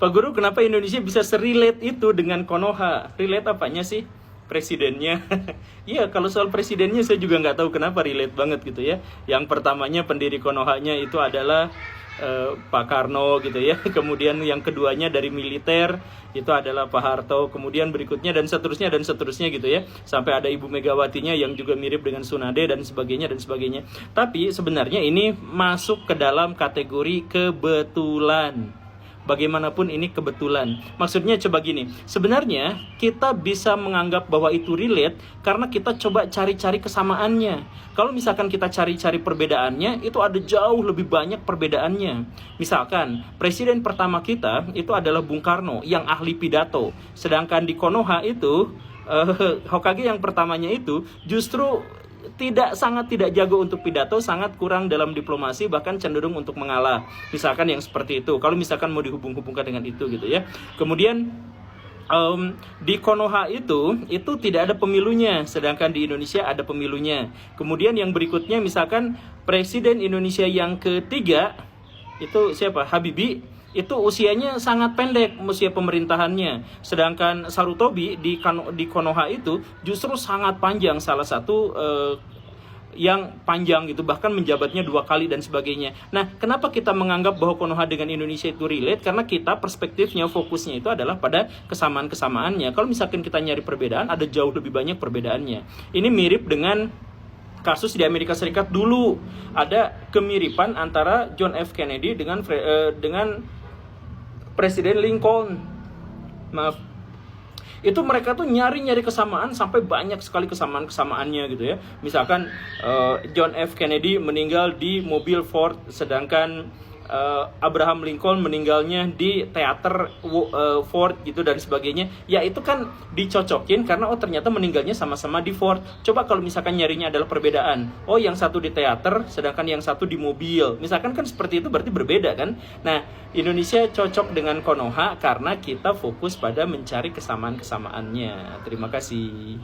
Pak Guru, kenapa Indonesia bisa serelate itu dengan Konoha? Relate apanya sih? Presidennya. Iya, kalau soal presidennya saya juga nggak tahu kenapa relate banget gitu ya. Yang pertamanya pendiri Konohanya itu adalah Pak Karno gitu ya. Kemudian yang keduanya dari militer itu adalah Pak Harto. Kemudian berikutnya dan seterusnya gitu ya. Sampai ada Ibu Megawatinya yang juga mirip dengan Sunade dan sebagainya dan sebagainya. Tapi sebenarnya ini masuk ke dalam kategori kebetulan. Bagaimanapun ini kebetulan. Maksudnya coba gini, sebenarnya kita bisa menganggap bahwa itu relate karena kita coba cari-cari kesamaannya. Kalau misalkan kita cari-cari perbedaannya, itu ada jauh lebih banyak perbedaannya. Misalkan, presiden pertama kita itu adalah Bung Karno yang ahli pidato. Sedangkan di Konoha itu, Hokage yang pertamanya itu justru sangat tidak jago untuk pidato, sangat kurang dalam diplomasi, bahkan cenderung untuk mengalah. Misalkan yang seperti itu. Kalau misalkan mau dihubung-hubungkan dengan itu gitu ya. Kemudian di Konoha itu tidak ada pemilunya, sedangkan di Indonesia ada pemilunya. Kemudian yang berikutnya misalkan presiden Indonesia yang ketiga itu siapa? Habibie. Itu usianya sangat pendek usia pemerintahannya. Sedangkan Sarutobi di Konoha itu justru sangat panjang, salah satu yang panjang gitu, bahkan menjabatnya 2 kali dan sebagainya. Nah, kenapa kita menganggap bahwa Konoha dengan Indonesia itu relate? Karena kita perspektifnya, fokusnya itu adalah pada kesamaan-kesamaannya. Kalau misalkan kita nyari perbedaan, ada jauh lebih banyak perbedaannya. Ini mirip dengan kasus di Amerika Serikat dulu. Ada kemiripan antara John F. Kennedy dengan Presiden Lincoln. Maaf. Itu mereka tuh nyari-nyari kesamaan sampai banyak sekali kesamaan-kesamaannya gitu ya. Misalkan John F. Kennedy meninggal di mobil Ford, sedangkan Abraham Lincoln meninggalnya di teater Ford gitu dan sebagainya. Ya itu kan dicocokin karena ternyata meninggalnya sama-sama di Ford. Coba kalau misalkan nyarinya adalah perbedaan. Oh, yang satu di teater sedangkan yang satu di mobil. Misalkan kan seperti itu berarti berbeda kan. Nah, Indonesia cocok dengan Konoha karena kita fokus pada mencari kesamaan-kesamaannya. Terima kasih.